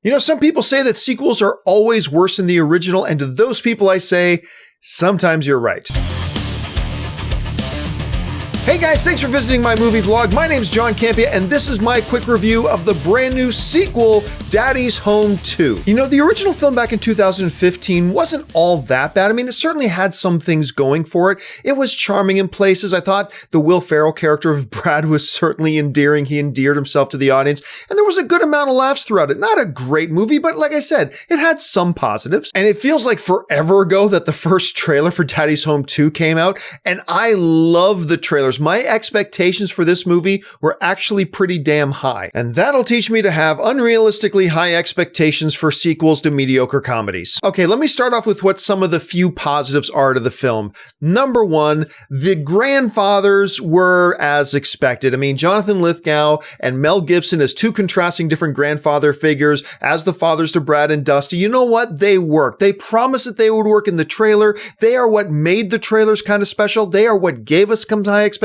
You know, some people say that sequels are always worse than the original, and to those people I say, sometimes you're right. Hey guys, thanks for visiting my movie vlog. My name's John Campea, and this is my quick review of the brand new sequel, Daddy's Home 2. You know, the original film back in 2015 wasn't all that bad. I mean, it certainly had some things going for it. It was charming in places. I thought the Will Ferrell character of Brad was certainly endearing. He endeared himself to the audience, and there was a good amount of laughs throughout it. Not a great movie, but like I said, it had some positives. And it feels like forever ago that the first trailer for Daddy's Home 2 came out, and I love the trailers. My expectations for this movie were actually pretty damn high, and that'll teach me to have unrealistically high expectations for sequels to mediocre comedies. Okay, let me start off with what some of the few positives are to the film. Number one, the grandfathers were as expected. I mean, Jonathan Lithgow and Mel Gibson as two contrasting different grandfather figures as the fathers to Brad and Dusty. You know what? They worked. They promised that they would work in the trailer. They are what made the trailers kind of special. They are what gave us some high expectations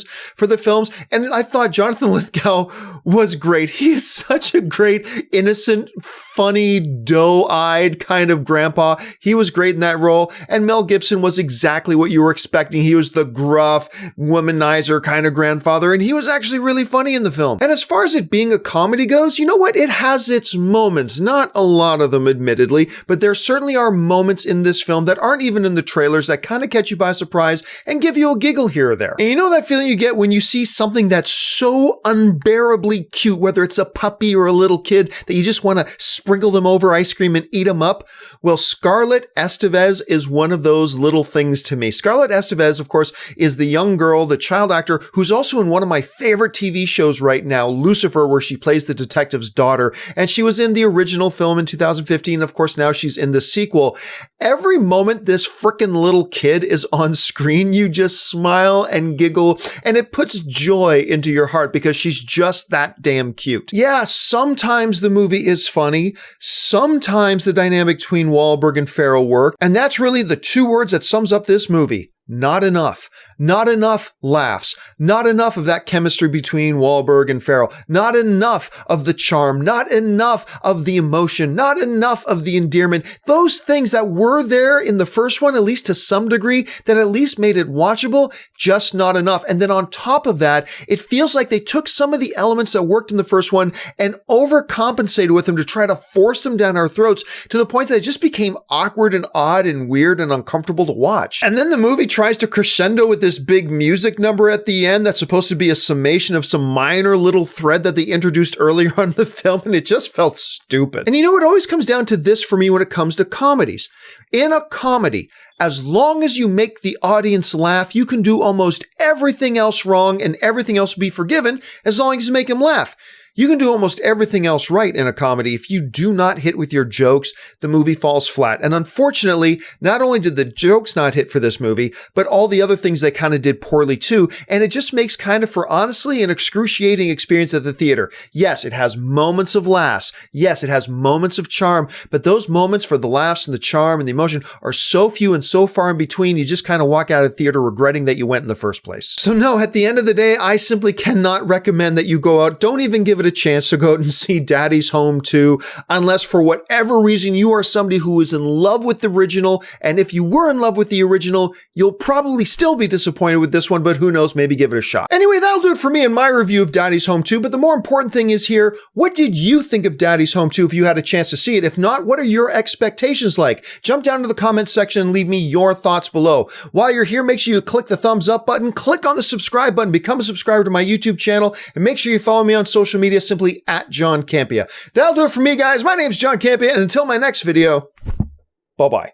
for the films. And I thought Jonathan Lithgow was great. He is such a great, innocent, funny, doe-eyed kind of grandpa. He was great in that role. And Mel Gibson was exactly what you were expecting. He was the gruff, womanizer kind of grandfather, and he was actually really funny in the film. And as far as it being a comedy goes, you know what? It has its moments. Not a lot of them, admittedly, but there certainly are moments in this film that aren't even in the trailers that kind of catch you by surprise and give you a giggle here or there. And you know that feeling you get when you see something that's so unbearably cute, whether it's a puppy or a little kid, that you just want to sprinkle them over ice cream and eat them up? Well, Scarlett Estevez is one of those little things to me. Scarlett Estevez, of course, is the young girl, the child actor, who's also in one of my favorite TV shows right now, Lucifer, where she plays the detective's daughter. And she was in the original film in 2015. Of course, now she's in the sequel. Every moment this frickin' little kid is on screen, you just smile and giggle, and it puts joy into your heart because she's just that damn cute. Yeah, sometimes the movie is funny. Sometimes the dynamic between Wahlberg and Ferrell work. And that's really the two words that sums up this movie. Not enough. Not enough laughs. Not enough of that chemistry between Wahlberg and Ferrell. Not enough of the charm. Not enough of the emotion. Not enough of the endearment. Those things that were there in the first one, at least to some degree, that at least made it watchable, just not enough. And then on top of that, it feels like they took some of the elements that worked in the first one and overcompensated with them to try to force them down our throats to the point that it just became awkward and odd and weird and uncomfortable to watch. And then the movie tries to crescendo with this big music number at the end that's supposed to be a summation of some minor little thread that they introduced earlier on in the film, and it just felt stupid. And you know, it always comes down to this for me when it comes to comedies. In a comedy, as long as you make the audience laugh, you can do almost everything else wrong and everything else will be forgiven as long as you make them laugh. You can do almost everything else right in a comedy. If you do not hit with your jokes, the movie falls flat. And unfortunately, not only did the jokes not hit for this movie, but all the other things they kind of did poorly too. And it just makes kind of, for honestly, an excruciating experience at the theater. Yes, it has moments of laughs. Yes, it has moments of charm. But those moments for the laughs and the charm and the emotion are so few and so far in between, you just kind of walk out of the theater regretting that you went in the first place. So no, at the end of the day, I simply cannot recommend that you go out. Don't even give it a chance to go out and see Daddy's Home 2, unless for whatever reason you are somebody who is in love with the original, and if you were in love with the original, you'll probably still be disappointed with this one, but who knows, maybe give it a shot. Anyway, that'll do it for me in my review of Daddy's Home 2, but the more important thing is here, what did you think of Daddy's Home 2 if you had a chance to see it? If not, what are your expectations like? Jump down to the comments section and leave me your thoughts below. While you're here, make sure you click the thumbs up button, click on the subscribe button, become a subscriber to my YouTube channel, and make sure you follow me on social media, simply at John Campea. That'll do it for me, guys. My name's John Campea, and until my next video, bye-bye.